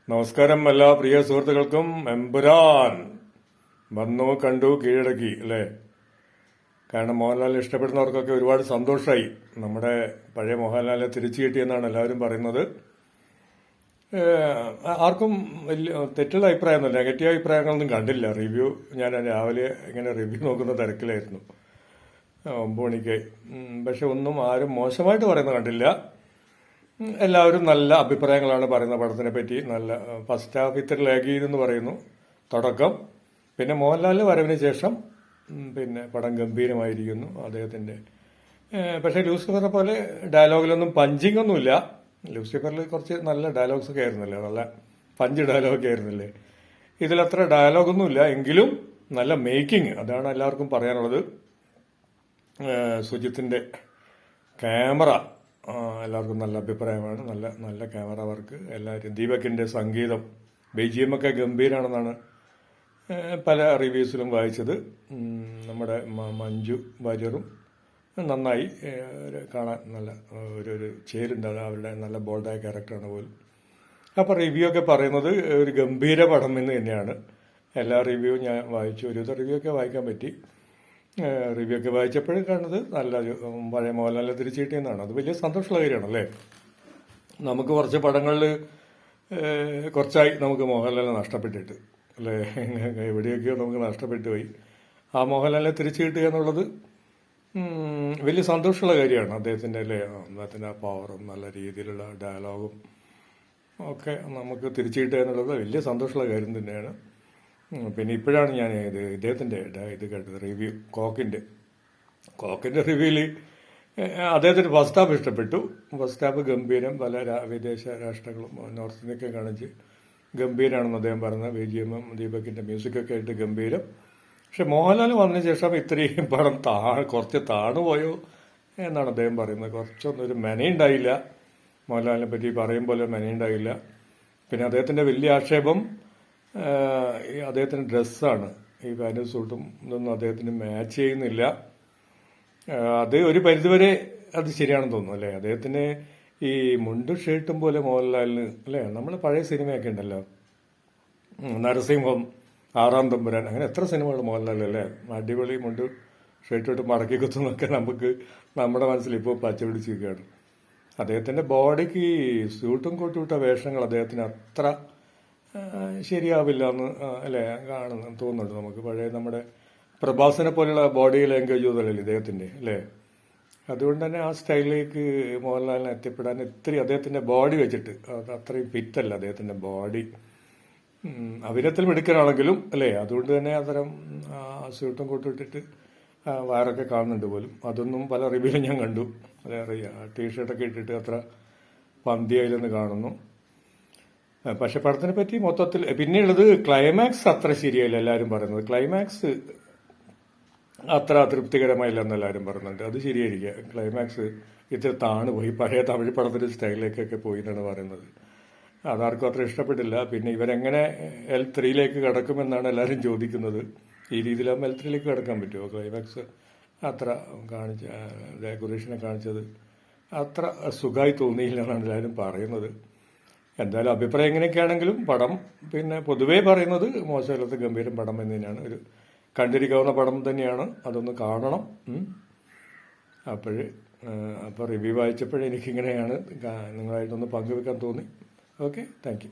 നമസ്കാരം എല്ലാ പ്രിയ സുഹൃത്തുക്കൾക്കും. എമ്പുരാൻ വന്നു, കണ്ടു, കീഴടക്കി അല്ലേ. കാരണം മോഹൻലാൽ ഇഷ്ടപ്പെടുന്നവർക്കൊക്കെ ഒരുപാട് സന്തോഷമായി. നമ്മുടെ പഴയ മോഹൻലാലെ തിരിച്ചു കിട്ടിയെന്നാണ് എല്ലാവരും പറയുന്നത്. ആർക്കും വലിയ തെറ്റുള്ള അഭിപ്രായമൊന്നുമില്ല, നെഗറ്റീവ് അഭിപ്രായങ്ങളൊന്നും കണ്ടില്ല. റിവ്യൂ ഞാൻ രാവിലെ ഇങ്ങനെ റിവ്യൂ നോക്കുന്ന തിരക്കിലായിരുന്നു 9 മണിക്ക്. പക്ഷെ ഒന്നും ആരും മോശമായിട്ട് പറയുന്നത് കണ്ടില്ല. എല്ലാവരും നല്ല അഭിപ്രായങ്ങളാണ് പറയുന്നത് പടത്തിനെ പറ്റി. നല്ല ഫസ്റ്റ് ഹാഫ് ഇത്തിരി ലാഗിയെന്ന് പറയുന്നു, തുടക്കം. പിന്നെ മോഹൻലാലിന് വരവിന് ശേഷം പിന്നെ പടം ഗംഭീരമായിരിക്കുന്നു അദ്ദേഹത്തിന്റെ. പക്ഷേ ലൂസിഫറെ പോലെ ഡയലോഗിലൊന്നും പഞ്ചിങ് ഒന്നുമില്ല. ലൂസിഫറിൽ കുറച്ച് നല്ല ഡയലോഗ്സ് ഒക്കെ ആയിരുന്നല്ലേ, നല്ല പഞ്ച് ഡയലോഗൊക്കെ ആയിരുന്നില്ലേ. ഇതിലത്ര ഡയലോഗൊന്നുമില്ല, എങ്കിലും നല്ല മേക്കിംഗ്, അതാണ് എല്ലാവർക്കും പറയാനുള്ളത്. സുജിത്തിന്റെ ക്യാമറ എല്ലാവർക്കും നല്ല അഭിപ്രായമാണ്. നല്ല നല്ല ക്യാമറ വർക്ക് എല്ലാവരും. ദീപകിന്റെ സംഗീതം, BGM ഒക്കെ ഗംഭീരാണെന്നാണ് പല റിവ്യൂസിലും വായിച്ചത്. നമ്മുടെ മഞ്ജു വാര്യറും നന്നായി കാണാൻ നല്ല ഒരു ചേരുണ്ട്, അവരുടെ നല്ല ബോൾഡായ ക്യാരക്ടറാണ് പോലും. അപ്പോൾ റിവ്യൂ ഒക്കെ പറയുന്നത് ഒരു ഗംഭീര പടം എന്ന് തന്നെയാണ്. എല്ലാ റിവ്യൂവും ഞാൻ വായിച്ചു, ഒരുവിധ റിവ്യൂ ഒക്കെ വായിക്കാൻ പറ്റി. റിവ്യൂ ഒക്കെ വായിച്ചപ്പോഴും കാണുന്നത് നല്ല പഴയ മോഹൻലാലിനെ തിരിച്ചു കിട്ടിയെന്നാണ്. അത് വലിയ സന്തോഷമുള്ള കാര്യമാണല്ലേ. നമുക്ക് കുറച്ച് പടങ്ങളിൽ കുറച്ചായി നമുക്ക് മോഹൻലാലിനെ നഷ്ടപ്പെട്ടിട്ട് അല്ലേ, എവിടെയൊക്കെയോ നമുക്ക് നഷ്ടപ്പെട്ടു പോയി. ആ മോഹൻലാലിനെ തിരിച്ചു കിട്ടുക എന്നുള്ളത് വലിയ സന്തോഷമുള്ള കാര്യമാണ്. അദ്ദേഹത്തിൻ്റെ അല്ലേ, അദ്ദേഹത്തിൻ്റെ ആ പവറും നല്ല രീതിയിലുള്ള ഡയലോഗും ഒക്കെ നമുക്ക് തിരിച്ചു കിട്ടുക എന്നുള്ളത് വലിയ സന്തോഷമുള്ള കാര്യം തന്നെയാണ്. പിന്നെ ഇപ്പോഴാണ് ഞാൻ ഇദ്ദേഹത്തിൻ്റെ ഇത് കേട്ടത്, റിവ്യൂ കോക്കിൻ്റെ റിവ്യൂവിൽ അദ്ദേഹത്തിന് ഫസ്റ്റ് ഹാഫ് ഇഷ്ടപ്പെട്ടു. ഫസ്റ്റ് ഹാഫ് ഗംഭീരം, പല വിദേശ രാഷ്ട്രങ്ങളും നോർത്ത് ഇന്ത്യയൊക്കെ കാണിച്ച് ഗംഭീരമാണെന്ന് അദ്ദേഹം പറഞ്ഞത്. BGM ദീപകിൻ്റെ മ്യൂസിക്കൊക്കെ ആയിട്ട് ഗംഭീരം. പക്ഷെ മോഹൻലാൽ വന്നതിന് ശേഷം ഇത്രയും പടം കുറച്ച് താണുപോയോ എന്നാണ് അദ്ദേഹം പറയുന്നത്. കുറച്ചൊന്നും ഒരു മെനയുണ്ടായില്ല, മോഹൻലാലിനെ പറ്റി പറയും പോലെ മെനയുണ്ടായില്ല. പിന്നെ അദ്ദേഹത്തിൻ്റെ വലിയ ആക്ഷേപം അദ്ദേഹത്തിന് ഡ്രസ്സാണ്. ഈ പാൻറ്റും സൂട്ടും ഇതൊന്നും അദ്ദേഹത്തിന് മാച്ച് ചെയ്യുന്നില്ല. അത് ഒരു പരിധിവരെ അത് ശരിയാണെന്ന് തോന്നുന്നു അല്ലേ. അദ്ദേഹത്തിന് ഈ മുണ്ടും ഷർട്ടും പോലെ മോഹൻലാലിന് അല്ലേ, നമ്മൾ പഴയ സിനിമയൊക്കെ ഉണ്ടല്ലോ, നരസിംഹം, ആറാം തമ്പുരാൻ, അങ്ങനെ എത്ര സിനിമകൾ മോഹൻലാൽ അല്ലേ, അടിപൊളി മുണ്ട് ഷർട്ടിട്ട് മടക്കി കുത്തുന്നൊക്കെ നമുക്ക് നമ്മുടെ മനസ്സിൽ ഇപ്പോൾ പച്ച പിടിച്ചിരിക്കുകയാണ്. അദ്ദേഹത്തിൻ്റെ ബോഡിക്ക് സ്യൂട്ടും കോട്ടും വേഷങ്ങൾ അദ്ദേഹത്തിന് അത്ര ശരിയാവില്ല എന്ന് അല്ലേ തോന്നുന്നുണ്ട് നമുക്ക്. പഴയ നമ്മുടെ പ്രഭാസിനെ പോലെയുള്ള ബോഡി ലാംഗ്വേജ് ഒന്നുമല്ലല്ലോ ഇദ്ദേഹത്തിൻ്റെ അല്ലേ. അതുകൊണ്ട് തന്നെ ആ സ്റ്റൈലിലേക്ക് മോഹൻലാലിനെ എത്തിപ്പെടാൻ ഇത്തിരി അദ്ദേഹത്തിൻ്റെ ബോഡി വെച്ചിട്ട് അത്രയും ഫിറ്റല്ല അദ്ദേഹത്തിൻ്റെ ബോഡി. അഭിനയത്തിൽ മിടുക്കനാണെങ്കിലും അല്ലേ, അതുകൊണ്ട് തന്നെ അത്തരം സ്യൂട്ടും കോട്ടും ഇട്ടിട്ട് വയറൊക്കെ കാണുന്നുണ്ട് പോലും. അതൊന്നും പല റിവ്യൂവിലും ഞാൻ കണ്ടു. ടീഷർട്ടൊക്കെ ഇട്ടിട്ട് അത്ര പന്തിയായില്ലെന്ന് കാണുന്നു. പക്ഷെ പടത്തിനെ പറ്റി മൊത്തത്തിൽ പിന്നെയുള്ളത് ക്ലൈമാക്സ് അത്ര ശരിയായില്ല എല്ലാവരും പറയുന്നത്. ക്ലൈമാക്സ് അത്ര തൃപ്തികരമായില്ലെന്ന് എല്ലാവരും പറയുന്നുണ്ട്. അത് ശരിയായിരിക്കുക, ക്ലൈമാക്സ് ഇത്തിരി താണുപോയി, പഴയ തമിഴ് പടത്തിന്റെ സ്റ്റൈലിലേക്കൊക്കെ പോയി എന്നാണ് പറയുന്നത്. അതാർക്കും അത്ര ഇഷ്ടപ്പെട്ടില്ല. പിന്നെ ഇവരെങ്ങനെ L3 കടക്കുമെന്നാണ് എല്ലാവരും ചോദിക്കുന്നത്. ഈ രീതിയിലാകുമ്പോൾ L3 കടക്കാൻ പറ്റുമോ? ക്ലൈമാക്സ് അത്ര ഡെക്കറേഷനെ കാണിച്ചത് അത്ര സുഖമായി തോന്നിയില്ല എന്നാണ് എല്ലാവരും പറയുന്നത്. എന്തായാലും അഭിപ്രായം എങ്ങനെയൊക്കെയാണെങ്കിലും പടം പിന്നെ പൊതുവേ പറയുന്നത് മോശമില്ലാത്ത ഗംഭീരം പടം എന്ന് തന്നെയാണ്. ഒരു കണ്ടിരിക്കാവുന്ന പടം തന്നെയാണ്, അതൊന്ന് കാണണം. അപ്പോൾ റിവ്യൂ വായിച്ചപ്പോഴേ എനിക്കിങ്ങനെയാണ് നിങ്ങളായിട്ടൊന്ന് പങ്കുവെക്കാൻ തോന്നി. Okay, thank you.